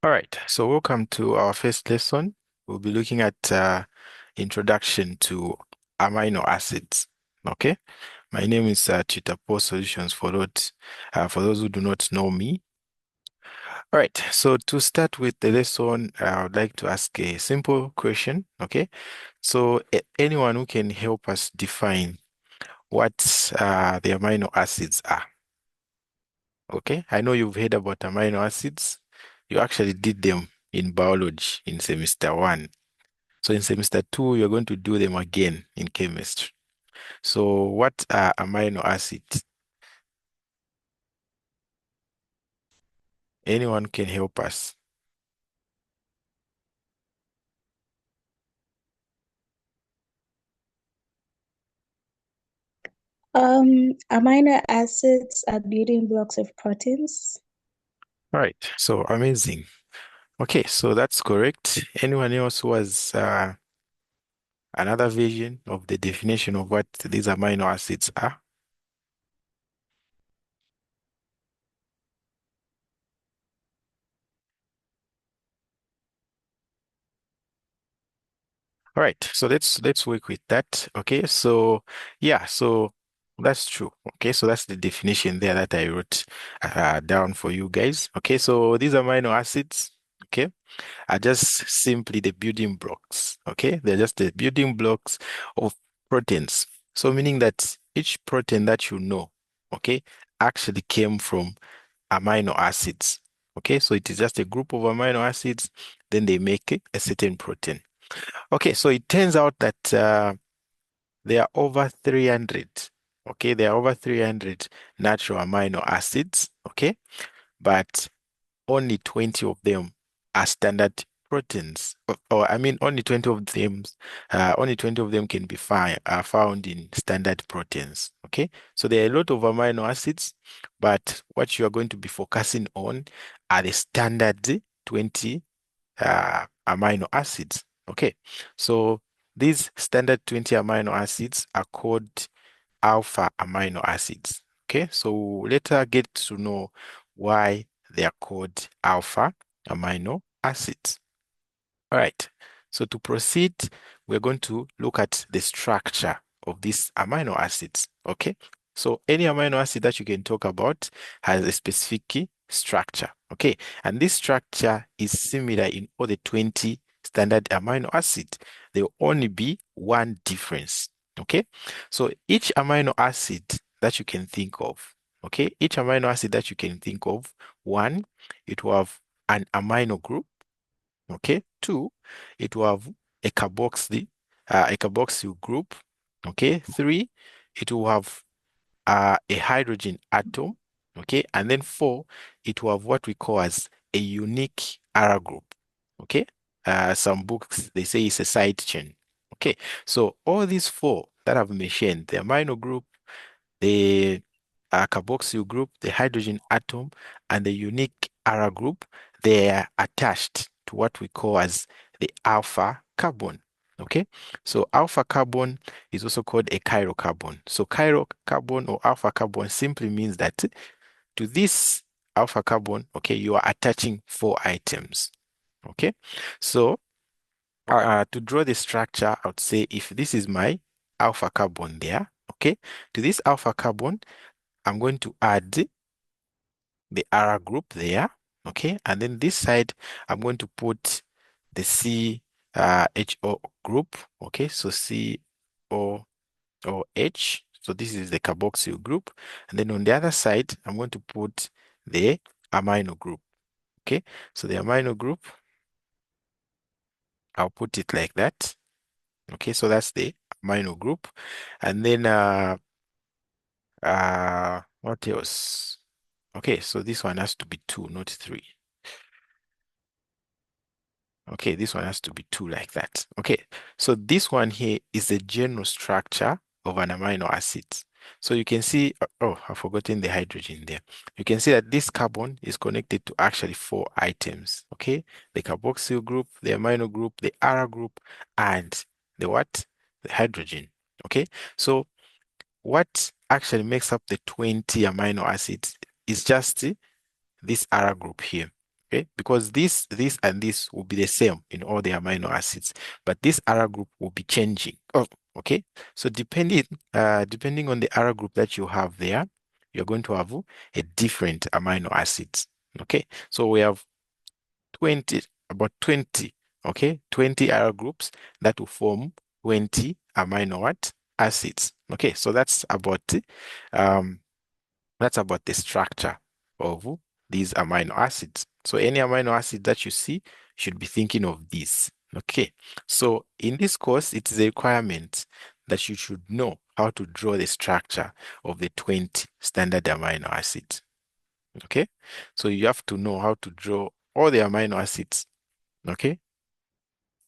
All right, so welcome to our first lesson. We'll be looking at introduction to amino acids. Okay, my name is Tutor Poul Solutions for those who do not know me. All right, so to start with the lesson, I would like to ask a simple question. Okay, so anyone who can help us define what the amino acids are. Okay, I know you've heard about amino acids. You actually did them in biology in semester one. So in semester two, you're going to do them again in chemistry. So what are amino acids? Anyone can help us. Amino acids are building blocks of proteins. All right, so amazing. Okay, so that's correct. Anyone else who has another version of the definition of what these amino acids are? All right, so let's work with that. Okay, so yeah, so that's true. Okay, so that's the definition there that I wrote down for you guys. Okay, so these amino acids, okay, are just simply the building blocks. Okay, they're just the building blocks of proteins. So meaning that each protein that you know, okay, actually came from amino acids. Okay, so it is just a group of amino acids, then they make a certain protein. Okay, so it turns out that there are over 300. Okay, there are over 300 natural amino acids. Okay, but only 20 of them are standard proteins. Or I mean, only 20 of them can be found in standard proteins. Okay, so there are a lot of amino acids, but what you are going to be focusing on are the standard 20 amino acids. Okay, so these standard 20 amino acids are called alpha amino acids. Okay, so later get to know why they are called alpha amino acids. All right, so to proceed, we're going to look at the structure of these amino acids. Okay, so any amino acid that you can talk about has a specific structure. Okay, and this structure is similar in all the 20 standard amino acids. There will only be one difference. Okay, so each amino acid that you can think of, okay, each amino acid that you can think of, one, it will have an amino group. Okay, two, it will have a carboxyl group. Okay, three, it will have a hydrogen atom. Okay, and then four, it will have what we call as a unique R group. Okay, some books they say it's a side chain. Okay, so all these four that I've mentioned, the amino group, the carboxyl group, the hydrogen atom, and the unique R group, they are attached to what we call as the alpha carbon. Okay, so alpha carbon is also called a chirocarbon. So chirocarbon or alpha carbon simply means that to this alpha carbon, okay, you are attaching four items. Okay, so to draw the structure, I would say if this is my alpha carbon there, okay, to this alpha carbon, I'm going to add the R group there, okay? And then this side, I'm going to put the HO group, okay? So COOH. So this is the carboxyl group. And then on the other side, I'm going to put the amino group, okay? So the amino group, I'll put it like that. Okay, so that's the amino group. And then what else? Okay, so this one has to be two, not three. Okay, this one has to be two like that. Okay, so this one here is the general structure of an amino acid. So you can see, oh, I've forgotten the hydrogen there. You can see that this carbon is connected to actually four items. Okay, the carboxyl group, the amino group, the R group, and the what? The hydrogen. Okay, so what actually makes up the 20 amino acids is just this R group here. Okay, because this, and this will be the same in all the amino acids, but this R group will be changing. Oh, okay. So depending on the R group that you have there, you're going to have a different amino acids. Okay, so we have 20, about 20, okay, 20 R groups that will form 20 amino what? Acids. Okay, so um that's about the structure of these amino acids. So any amino acid that you see, you should be thinking of this. Okay. So in this course, it is a requirement that you should know how to draw the structure of the 20 standard amino acids. Okay. So you have to know how to draw all the amino acids. Okay.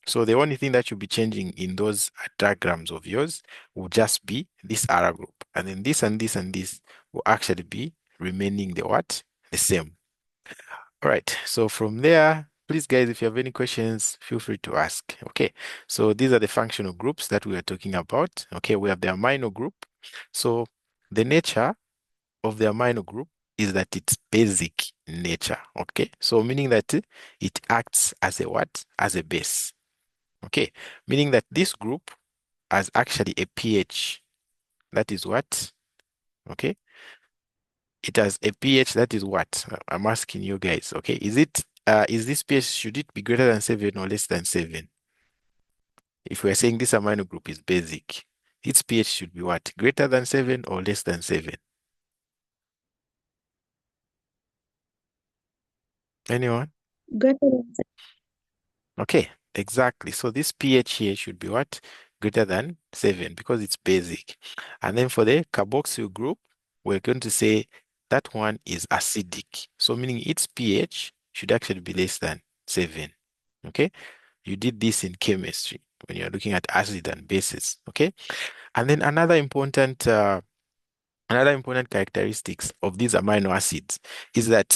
So the only thing that you'll be changing in those diagrams of yours will just be this R group. And then this and this and this will actually be remaining the what? The same. All right. So from there, please guys, if you have any questions, feel free to ask. Okay. So these are the functional groups that we are talking about. Okay. We have the amino group. So the nature of the amino group is that it's basic in nature. Okay. So meaning that it acts as a what? As a base. Okay, meaning that this group has actually a pH. That is what? Okay, it has a pH that is what? I'm asking you guys. Okay, is this pH, should it be greater than 7 or less than 7? If we're saying this amino group is basic, its pH should be what? Greater than 7 or less than 7? Anyone? Greater than Okay, exactly. So this pH here should be what? Greater than 7 because it's basic. And then for the carboxyl group, we're going to say that one is acidic. So meaning its pH should actually be less than 7. Okay? You did this in chemistry when you're looking at acid and bases. Okay? And then another important characteristics of these amino acids is that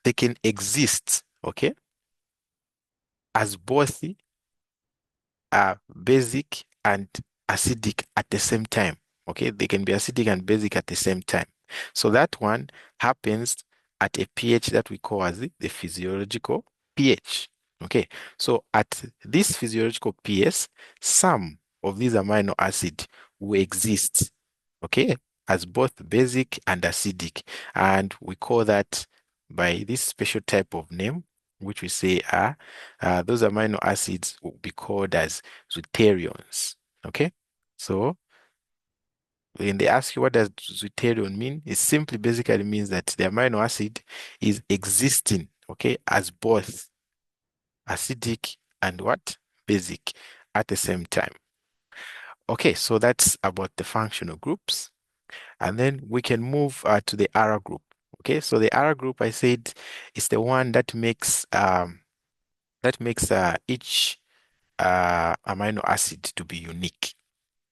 they can exist, okay, as both basic and acidic at the same time. Okay, they can be acidic and basic at the same time. So that one happens at a pH that we call as the physiological pH. Okay, so at this physiological pH, some of these amino acids will exist, okay, as both basic and acidic. And we call that by this special type of name, which we say are those amino acids will be called as deuterions. Okay, so when they ask you what does deuterion mean, it simply basically means that the amino acid is existing, okay, as both acidic and what? Basic at the same time. Okay, so that's about the functional groups. And then we can move to the R group. Okay, so the R group, I said, is the one that makes each amino acid to be unique.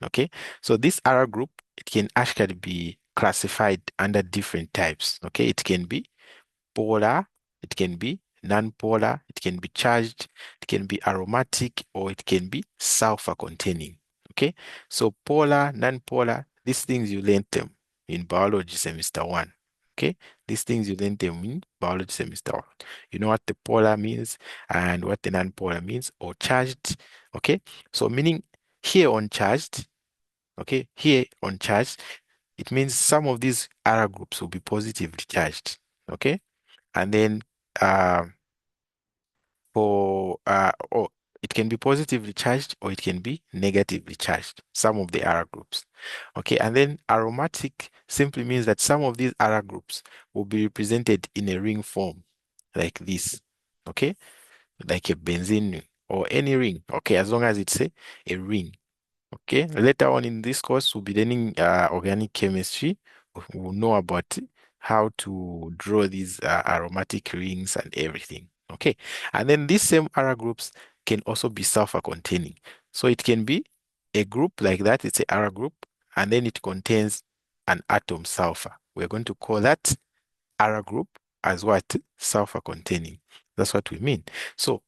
Okay, so this R group, it can actually be classified under different types. Okay, it can be polar, it can be non-polar, it can be charged, it can be aromatic, or it can be sulfur containing. Okay, so polar, non-polar, these things you learned them in biology semester 1. Okay, these things you learned them in biology semester 1. You know what the polar means and what the non-polar means, or charged. Okay, so meaning here on charged, okay, here on charged, it means some of these R groups will be positively charged. Okay, and then uh, or it can be positively charged or it can be negatively charged, some of the R groups. Okay, and then aromatic simply means that some of these R groups will be represented in a ring form like this. Okay, like a benzene ring or any ring. Okay, as long as it's a ring. Okay, later on in this course, we'll be learning organic chemistry. We'll know about how to draw these aromatic rings and everything. Okay, and then these same R groups can also be sulfur containing. So it can be a group like that, it's a R group, and then it contains an atom sulfur. We're going to call that R group as what? Sulfur containing. That's what we mean. So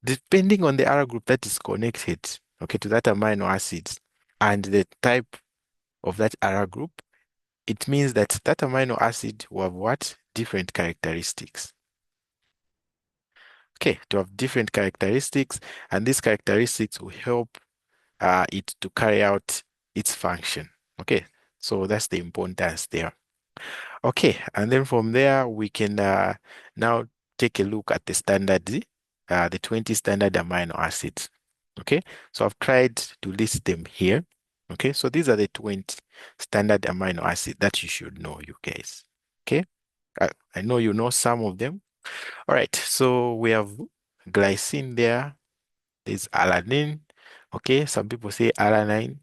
depending on the R group that is connected, okay, to that amino acid and the type of that R group, it means that that amino acid will have what? Different characteristics. okay, to have different characteristics, and these characteristics will help it to carry out its function. Okay, so that's the importance there. Okay, and then from there we can now take a look at the standard, the 20 standard amino acids. Okay, so I've tried to list them here. Okay, so these are the 20 standard amino acids that you should know, you guys. Okay, I know you know some of them. All right, so we have glycine there. There's alanine. Okay, some people say alanine.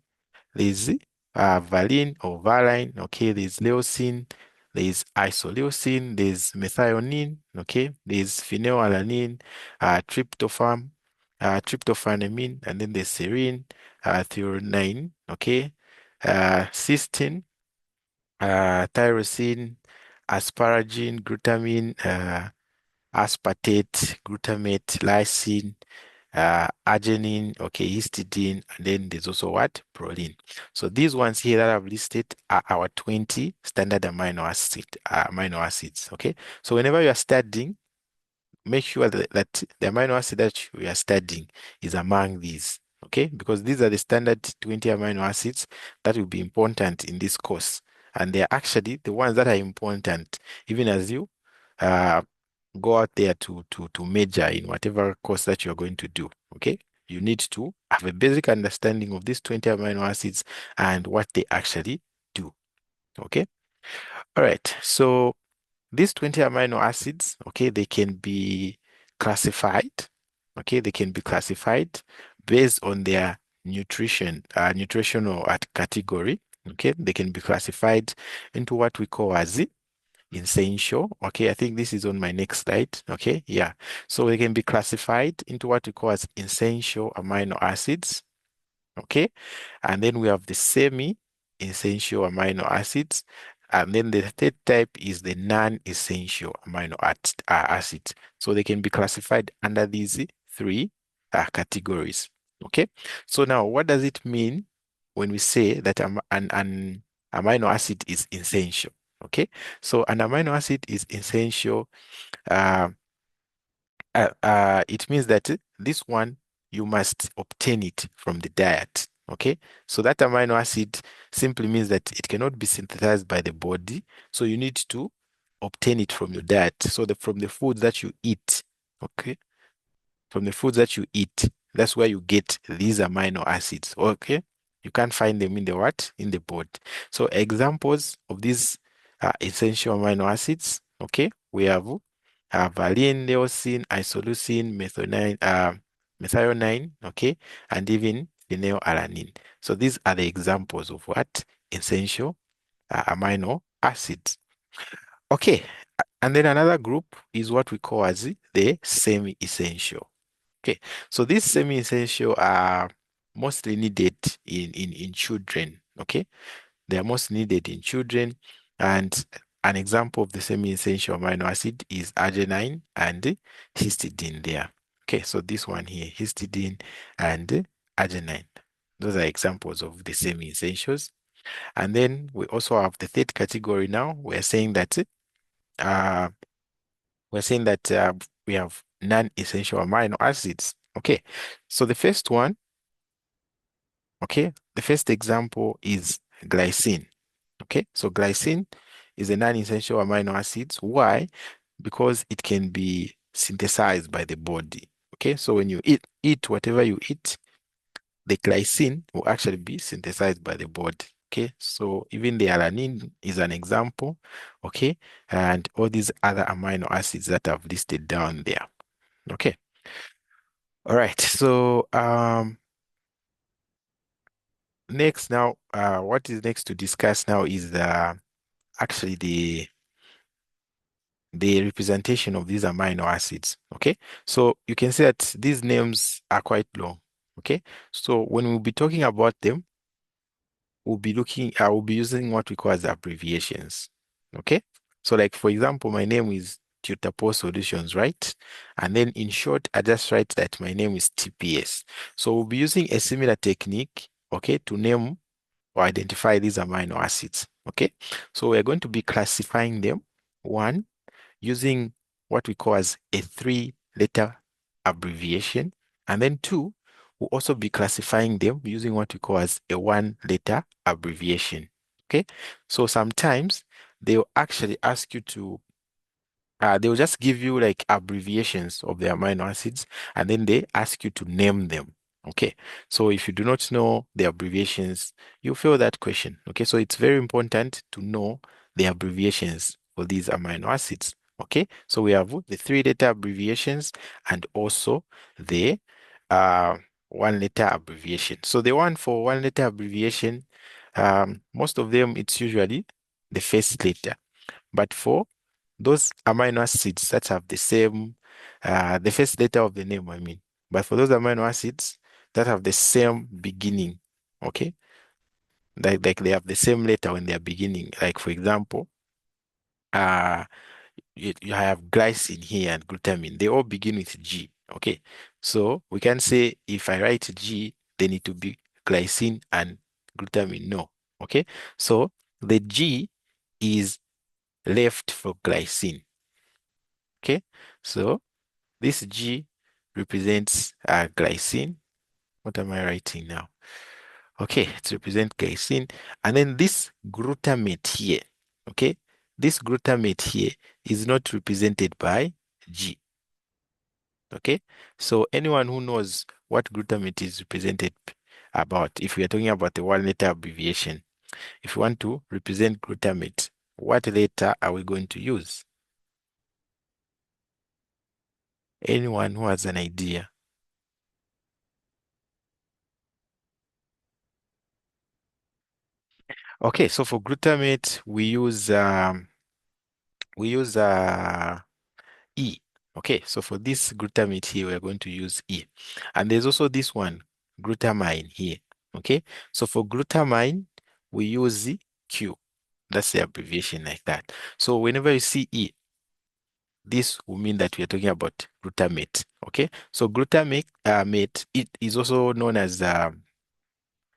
There's valine or valine. Okay, there's leucine. There's isoleucine. There's methionine. Okay, there's phenylalanine, tryptophan, tryptophanamine, and then there's serine, threonine. Okay, cysteine, tyrosine, asparagine, glutamine, aspartate, glutamate, lysine, arginine, okay, histidine, and then there's also what? Proline. So these ones here that I've listed are our 20 standard amino acids, okay? So whenever you are studying, make sure that the amino acid that we are studying is among these, okay? Because these are the standard 20 amino acids that will be important in this course. And they're actually the ones that are important, even as you uh, go out there to major in whatever course that you're going to do, okay? You need to have a basic understanding of these 20 amino acids and what they actually do, okay? All right, so these 20 amino acids, okay, they can be classified, okay, they can be classified based on their nutritional at category, okay? They can be classified into what we call as essential. Okay, I think this is on my next slide. Okay, yeah. So they can be classified into what we call as essential amino acids. Okay, and then we have the semi-essential amino acids. And then the third type is the non-essential acids. So they can be classified under these three categories. Okay, so now what does it mean when we say that an amino acid is essential? Okay, so an amino acid is essential. Uh, it means that this one you must obtain it from the diet. Okay, so that amino acid simply means that it cannot be synthesized by the body, so you need to obtain it from your diet. So from the foods that you eat. Okay, from the foods that you eat. That's where you get these amino acids. Okay. You can't find them in the what? In the body. So examples of these essential amino acids. Okay. We have valine, leucine, isoleucine, methionine. Okay. And even phenylalanine. So these are the examples of what? Essential amino acids. Okay. And then another group is what we call as the semi-essential. Okay, so these semi-essential are mostly needed in children. Okay, they are most needed in children, and an example of the semi-essential amino acid is arginine and histidine there. Okay, so this one here, histidine and arginine. Those are examples of the semi-essentials. And then we also have the third category now. Uh, we're saying that we have non-essential amino acids. Okay, so the first one, okay, the first example is glycine. Okay, so glycine is a non-essential amino acid. Why? Because it can be synthesized by the body. Okay, so when you eat whatever you eat, the glycine will actually be synthesized by the body. Okay, so even the alanine is an example. Okay, and all these other amino acids that I've listed down there. Okay. All right. So next now, what is next to discuss now is actually the representation of these amino acids. Okay. So you can see that these names are quite long. Okay. So when we'll be talking about them, we'll be using what we call as abbreviations. Okay. So like for example, my name is Tutor Poul Solutions, right? And then in short, I just write that my name is TPS. So we'll be using a similar technique, okay, to name or identify these amino acids. Okay. So we're going to be classifying them, one, using what we call as a three-letter abbreviation. And then two, we'll also be classifying them using what we call as a one-letter abbreviation. Okay, so sometimes they'll actually ask you to they'll just give you like abbreviations of the amino acids and then they ask you to name them. Okay, so if you do not know the abbreviations, you fail that question. Okay, so it's very important to know the abbreviations for these amino acids. Okay, so we have the three-letter abbreviations and also the uh, one-letter abbreviation. So the one for one-letter abbreviation, most of them it's usually the first letter. But for those amino acids that have the first letter of the name, I mean. But for those amino acids that have the same beginning, okay, like they have the same letter when they are beginning. Like for example, uh, you have glycine here and glutamine. They all begin with G, okay. So we can say if I write G, they need to be glycine and glutamine. No, okay. So the G is left for glycine. Okay, so this G represents glycine. What am I writing now? Okay, it represents glycine. And then this glutamate here, okay, this glutamate here is not represented by G. Okay, so anyone who knows what glutamate is represented about, if we are talking about the one letter abbreviation, if you want to represent glutamate, what letter are we going to use? Anyone who has an idea? Okay, so for glutamate, we use E. Okay, so for this glutamate here, we are going to use E. And there's also this one, glutamine here. Okay, so for glutamine, we use Q. That's the abbreviation like that. So whenever you see E, this will mean that we are talking about glutamate. Okay, so glutamate mate, it is also known as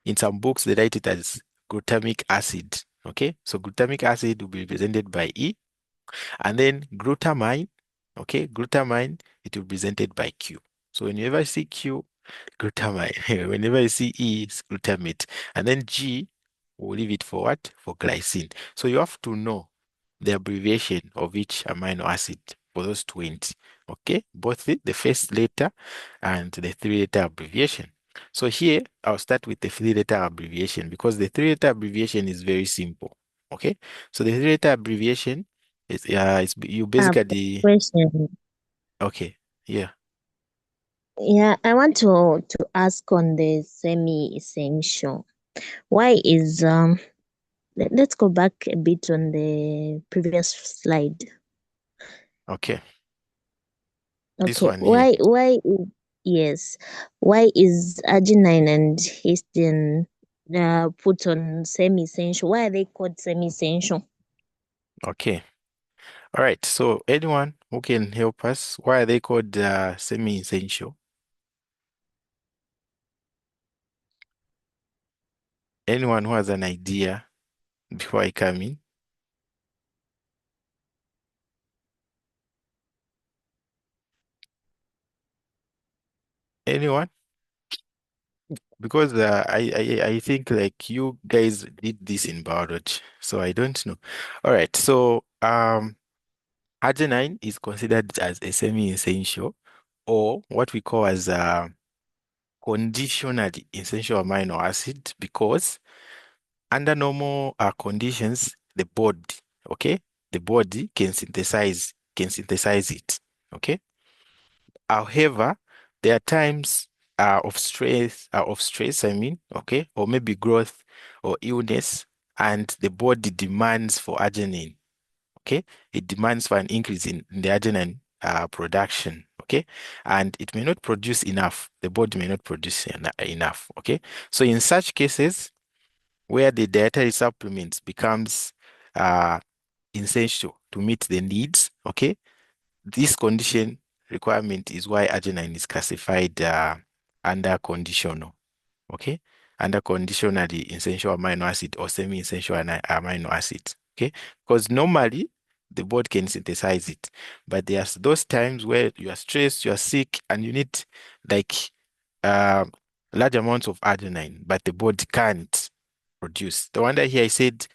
in some books they write it as glutamic acid. Okay, so glutamic acid will be represented by E, and then glutamine. Okay, glutamine, it will be presented by Q. So whenever I see Q, glutamine. Whenever I see E, it's glutamate, and then G, we'll leave it for what? For glycine. So you have to know the abbreviation of each amino acid for those 20. Okay, both the first letter and the three-letter abbreviation. So here, I'll start with the three-letter abbreviation because the three-letter abbreviation is very simple. Okay, so the three-letter abbreviation is it's you basically Question. okay, yeah, Yeah, I want to ask on the semi-essential. Why is let's go back a bit on the previous slide. okay, this Okay, one here. yes, why is arginine and histidine put on semi-essential? Why are they called semi-essential? Okay, all right. So anyone who can help us, why are they called semi-essential? Anyone who has an idea before I come in? Anyone? Because I think like you guys did this in biology, so I don't know. All right, so arginine is considered as a semi-essential or what we call as a conditionally essential amino acid because under normal conditions, the body, okay, the body can synthesize it, okay. However, there are times of stress, I mean, okay, or maybe growth or illness, and the body demands for arginine, okay? It demands for an increase in the arginine production, okay? And it may not produce enough. The body may not produce enough, okay? So in such cases, where the dietary supplements becomes uh, essential to meet the needs, okay? This condition requirement is why arginine is classified under conditional, okay? Under conditionally essential amino acid or semi-essential amino acid, okay? Because normally the body can synthesize it. But there's those times where you are stressed, you are sick, and you need like uh, large amounts of arginine, but the body can't produce. The one that here I said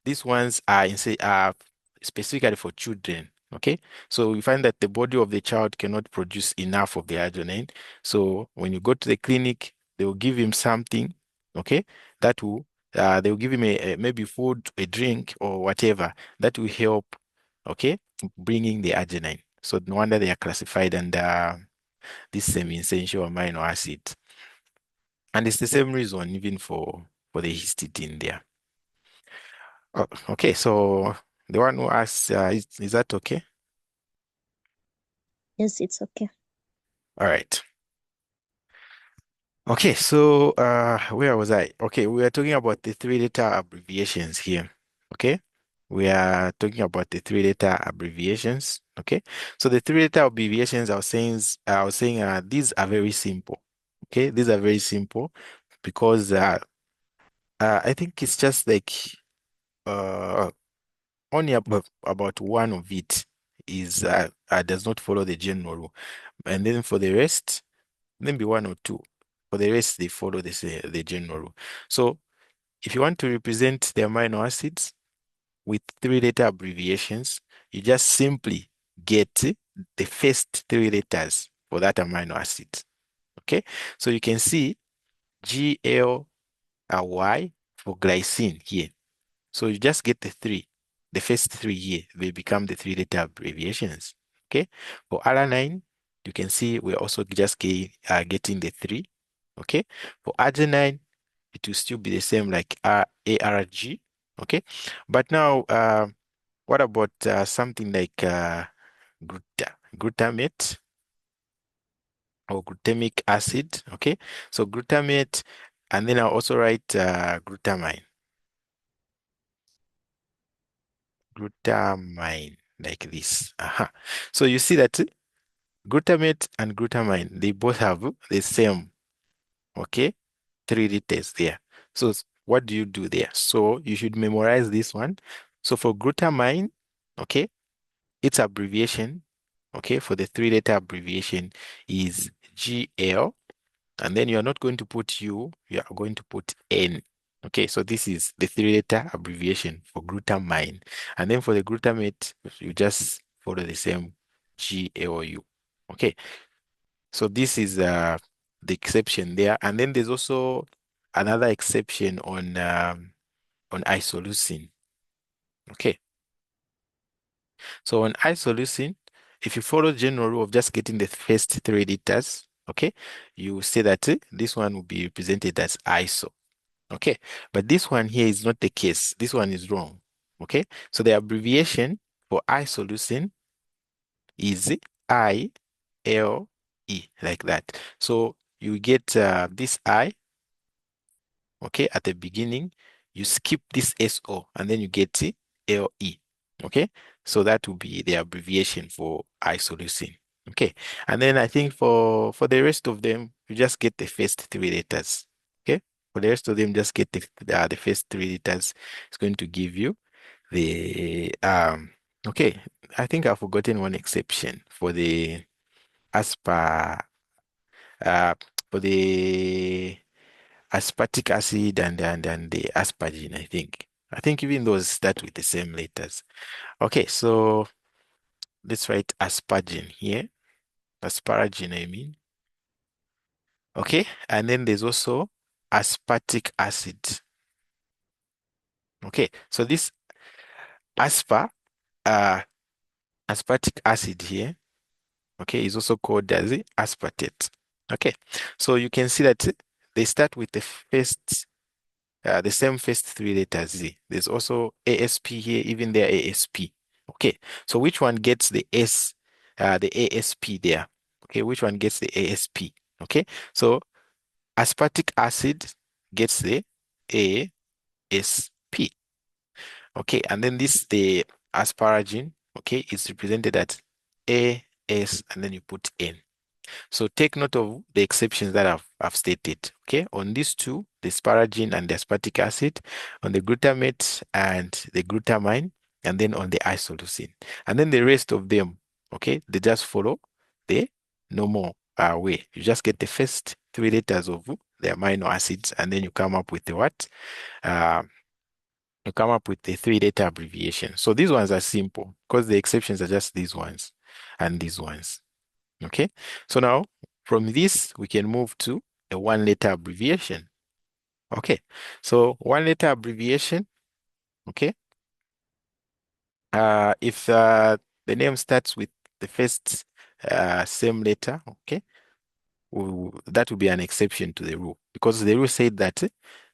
these ones are are specifically for children. Okay, so we find that the body of the child cannot produce enough of the arginine. So when you go to the clinic, they will give him something. Okay, that will they will give him maybe food, a drink, or whatever that will help. Okay, bringing the arginine. So no wonder they are classified under this semi-essential amino acid, and it's the same reason even for the histidine there. Oh, okay, so the one who asked, is that okay? Yes, it's okay. All right. Okay, so where was I? Okay, we are talking about the three-letter abbreviations here. Okay, we are talking about the three-letter abbreviations. Okay, so the three-letter abbreviations I was saying these are very simple. Okay, these are very simple because I think it's just like uh only about one of it is does not follow the general rule. And then for the rest, maybe one or two. For the rest, they follow the general rule. So if you want to represent the amino acids with three-letter abbreviations, you just simply get the first three letters for that amino acid. Okay, so you can see GLY for glycine here. So you just get the three, the first three here, they become the three-letter abbreviations. Okay. For alanine, you can see we're also just getting the three. Okay. For arginine, it will still be the same like ARG. Okay. But now, what about something like glutamate or glutamic acid? Okay. So glutamate, and then I'll also write glutamine. Glutamine, like this. Aha. So you see that glutamate and glutamine, they both have the same, okay, three letters there. So what do you do there? So you should memorize this one. So for glutamine, okay, its abbreviation, okay, for the three-letter abbreviation is GL. And then you're not going to put U, you are going to put N. Okay, so this is the three-letter abbreviation for glutamine. And then for the glutamate, you just follow the same GLU. Okay, so this is the exception there. And then there's also another exception on isoleucine. Okay, so on isoleucine, if you follow general rule of just getting the first three letters, okay, you say that this one will be represented as iso. Okay, but this one here is not the case. This one is wrong. Okay, so the abbreviation for isoleucine is ILE, like that. So you get this I, okay, at the beginning, you skip this SO, and then you get LE. Okay, so that will be the abbreviation for isoleucine. Okay, and then I think for the rest of them, you just get the first three letters. Okay, for the rest of them, just get the first three letters. It's going to give you the Okay, I think I've forgotten one exception for the aspa uh for the aspartic acid and the aspargine, I think. I think even those start with the same letters. Okay, so let's write aspargine here. Asparagine, I mean. Okay, and then there's also aspartic acid. Okay, so this aspar, uh, aspartic acid here, okay, is also called as aspartate. Okay, so you can see that they start with the same first three letters Z. There's also ASP here, even there ASP. Okay, so which one gets the the ASP there? Okay, which one gets the ASP? Okay, so aspartic acid gets the ASP. Okay, and then the asparagine, okay, is represented at AS, and then you put N. So take note of the exceptions that I've stated. Okay, on these two, the asparagine and the aspartic acid, on the glutamate and the glutamine, and then on the isoleucine. And then the rest of them, okay, they just follow the normal way. You just get the first three letters of the amino acids, and then you come up with the what? Uh, you come up with the three-letter abbreviation. So these ones are simple because the exceptions are just these ones and these ones. Okay. So now from this, we can move to a one-letter abbreviation. Okay. So one-letter abbreviation. Okay. If the name starts with the first same letter, okay, that will be an exception to the rule because the rule said that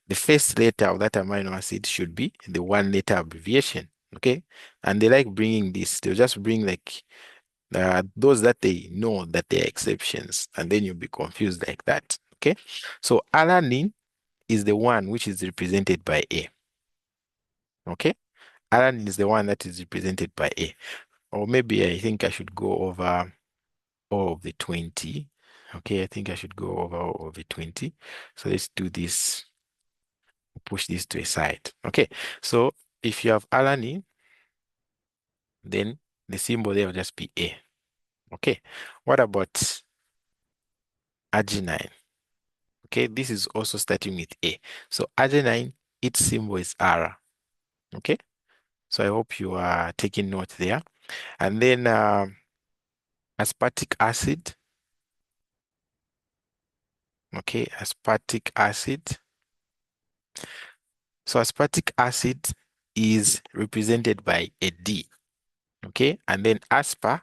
the first letter of that amino acid should be the one letter abbreviation. Okay. And they like bringing this, they'll just bring like those that they know that they're exceptions, and then you'll be confused like that. Okay. So alanine is the one which is represented by A. Okay. Alanine is the one that is represented by A. Or maybe I think I should go over all of the 20. Okay, I think I should go over all of the 20. So let's do this, push this to a side. Okay, so if you have alanine, then the symbol there will just be A. Okay, what about arginine? Okay, this is also starting with A. So arginine, its symbol is R. Okay, so I hope you are taking note there. And then aspartic acid. Okay, aspartic acid. So aspartic acid is represented by a D. Okay, and then asparagine.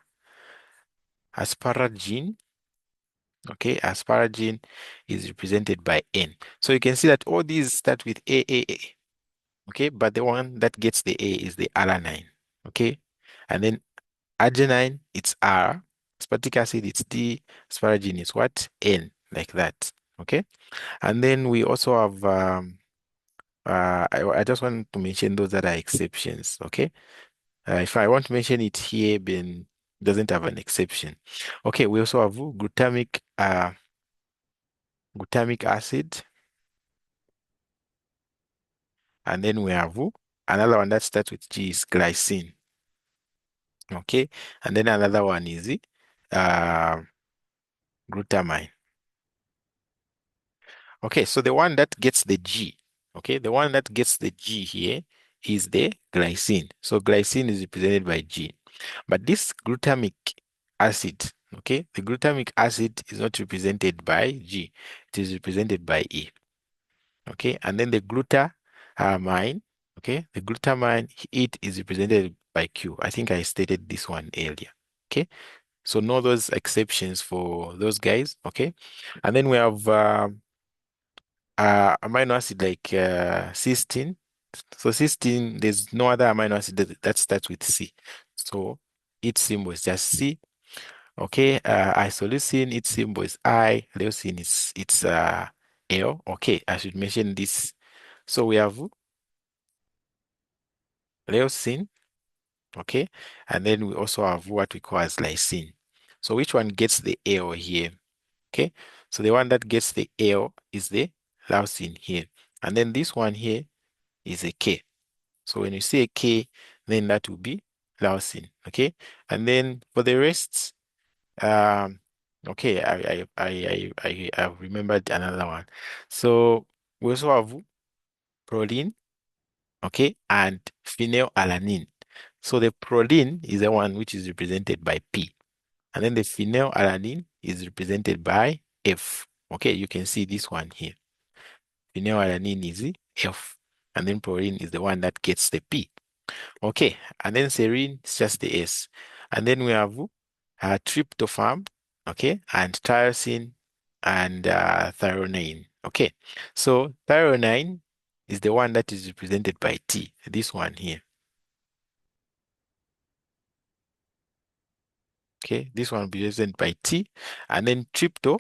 Okay, asparagine is represented by N. So you can see that all these start with A. Okay, but the one that gets the A is the alanine. Okay, and then arginine, it's R. Aspartic acid, it's D. Asparagine is what? N, like that. Okay, and then we also have I just want to mention those that are exceptions. Okay, if I want to mention it here, then it doesn't have an exception. Okay, we also have glutamic acid, and then we have another one that starts with G is glycine. Okay, and then another one is uh, glutamine. Okay, so the one that gets the G, okay, the one that gets the G here is the glycine. So glycine is represented by G. But this glutamic acid, okay, the glutamic acid is not represented by G, it is represented by E. Okay, and then the glutamine, okay, the glutamine, it is represented by Q. I think I stated this one earlier. Okay, so know those exceptions for those guys. Okay, and then we have amino acid like cysteine. So cysteine, there's no other amino acid that starts with C. So its symbol is just C. Okay, isoleucine, its symbol is I. Leucine is it's L. Okay, I should mention this. So we have leucine, okay, and then we also have what we call as lysine. So which one gets the L here? Okay, so the one that gets the L is the leucine here, and then this one here is a K. So when you see a K, then that will be leucine. Okay, and then for the rest, okay, I've remembered another one. So we also have proline, okay, and phenylalanine. So the proline is the one which is represented by P, and then the phenylalanine is represented by F. Okay, you can see this one here. Phenylalanine is the F, and then proline is the one that gets the P. Okay, and then serine is just the S. And then we have tryptophan, okay, and tyrosine and threonine. Okay, so threonine is the one that is represented by T, this one here. Okay, this one will be represented by T. And then tryptophan,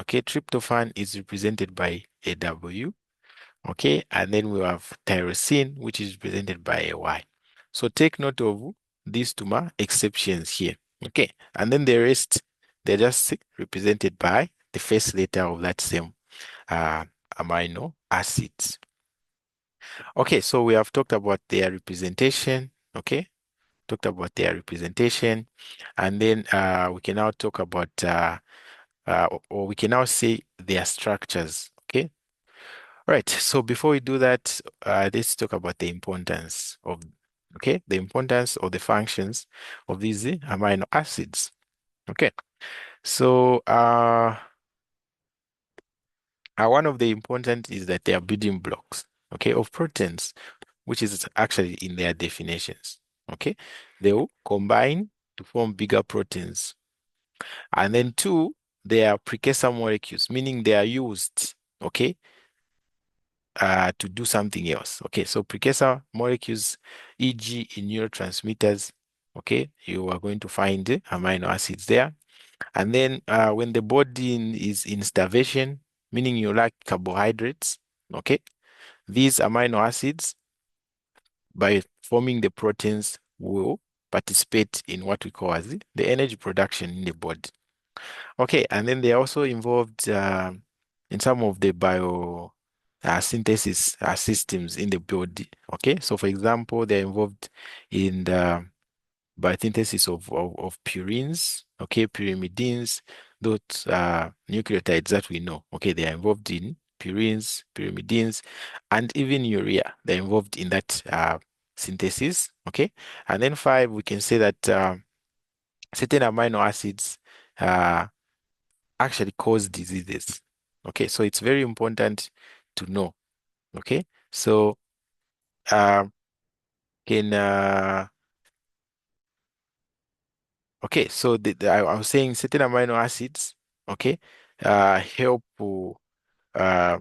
okay, tryptophan is represented by a W. Okay, and then we have tyrosine, which is represented by a Y. So take note of these two exceptions here. Okay, and then the rest, they're just represented by the first letter of that same uh, amino acids. Okay, so we have talked about their representation. Okay, talked about their representation, and then we can now talk about or we can now say their structures. Okay, right. So before we do that, let's talk about the importance of, okay, the importance of the functions of these amino acids. Okay, so one of the important is that they are building blocks, okay, of proteins, which is actually in their definitions. Okay, they will combine to form bigger proteins, and then two, they are precursor molecules, meaning they are used, okay, to do something else. Okay, so precursor molecules, e.g., in neurotransmitters, okay, you are going to find amino acids there. And then when the body is in starvation, meaning you lack carbohydrates, okay, these amino acids, by forming the proteins, will participate in what we call as the energy production in the body. Okay, and then they're also involved in some of the bio synthesis systems in the body. Okay, so for example, they're involved in the biosynthesis of purines, okay, pyrimidines, those nucleotides that we know. Okay, they are involved in purines, pyrimidines, and even urea. They're involved in that synthesis. Okay, and then five, we can say that certain amino acids uh, actually cause diseases. Okay, so it's very important to know. Okay, so uh, can okay, so I was saying certain amino acids, okay, help uh,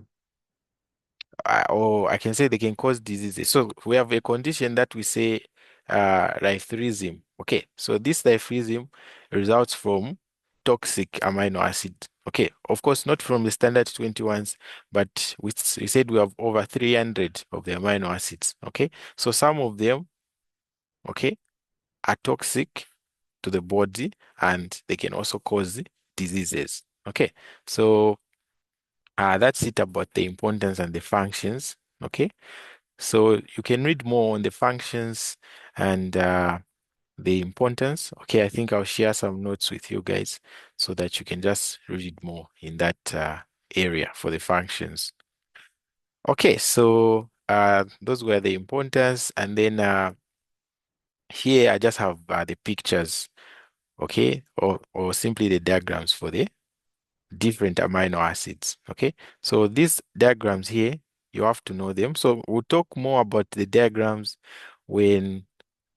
or I can say they can cause diseases. So we have a condition that we say diaphorism. Okay, so this diaphorism results from toxic amino acid. Okay, of course, not from the standard 21s, but we said we have over 300 of the amino acids. Okay, so some of them, okay, are toxic to the body and they can also cause diseases. Okay, so that's it about the importance and the functions. Okay, so you can read more on the functions and the importance. Okay, I think I'll share some notes with you guys so that you can just read more in that area for the functions. Okay, so those were the importance, and then here I just have the pictures, okay, or simply the diagrams for the different amino acids. Okay, so these diagrams here, you have to know them. So we'll talk more about the diagrams when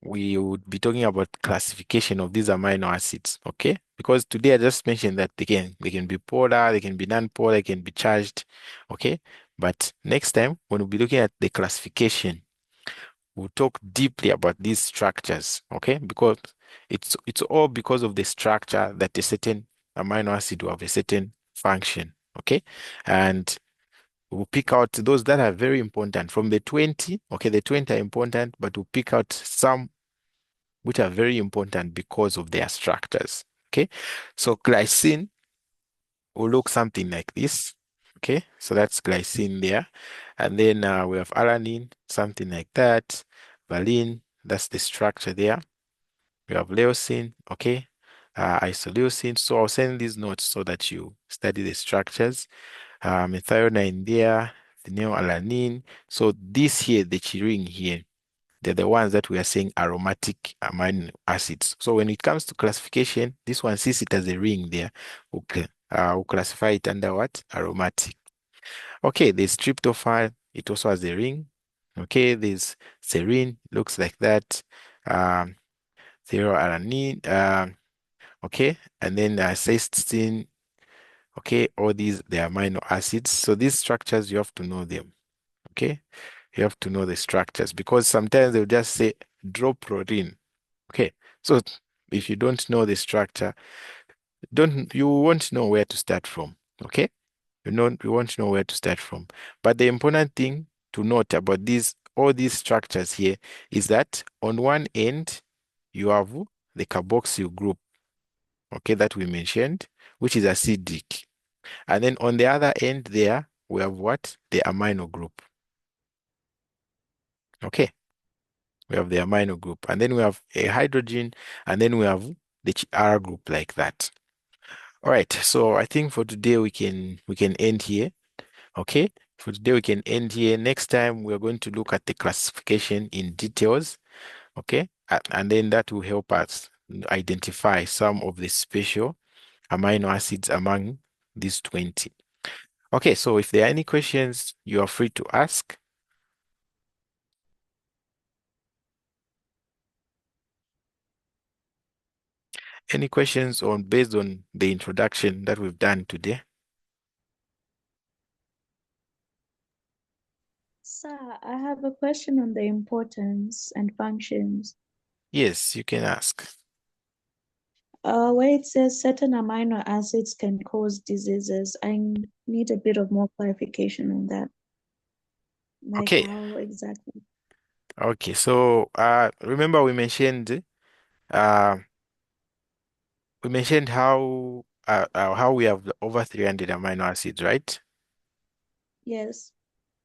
we would be talking about classification of these amino acids. Okay, because today I just mentioned that they can be polar, they can be non-polar, they can be charged. Okay, but next time when we'll be looking at the classification, we'll talk deeply about these structures. Okay, because it's all because of the structure that a certain amino acid will have a certain function. Okay, and we'll pick out those that are very important from the 20. Okay, the 20 are important, but we'll pick out some which are very important because of their structures. Okay, so glycine will look something like this. Okay, so that's glycine there. And then we have alanine, something like that. Valine, that's the structure there. We have leucine, okay, isoleucine. So I'll send these notes so that you study the structures. Methionine there, phenylalanine. So this here, the chirin here, they're the ones that we are saying aromatic amino acids. So when it comes to classification, this one sees it as a ring there. Okay. We'll classify it under what? Aromatic. Okay, there's tryptophan. It also has a ring. Okay, there's serine. Looks like that. Um, Alanine. Okay, and then cysteine. Okay, all these, they are amino acids. So these structures, you have to know them. Okay, you have to know the structures because sometimes they'll just say drop protein. Okay, so if you don't know the structure, don't you won't know where to start from. Okay, you won't know where to start from. But the important thing to note about these all these structures here is that on one end you have the carboxyl group, okay, that we mentioned, which is acidic, and then on the other end there we have what? The amino group. Okay, we have the amino group, and then we have a hydrogen, and then we have the R group like that. All right, so I think for today we can end here. Okay, for today we can end here. Next time we're going to look at the classification in details. Okay, and then that will help us identify some of the special amino acids among these 20. Okay, so if there are any questions, you are free to ask. Any questions on based on the introduction that we've done today? Sir, I have a question on the importance and functions. Yes, you can ask. Where it says certain amino acids can cause diseases, I need a bit of more clarification on that. Like Okay, how exactly? okay. So remember uh we mentioned how we have over 300 amino acids, right? Yes.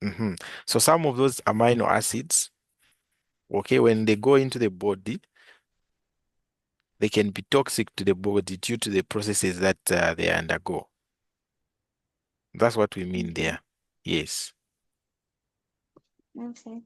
Hmm. So some of those amino acids, okay, when they go into the body, they can be toxic to the body due to the processes that they undergo. That's what we mean Okay. there. Yes. Okay.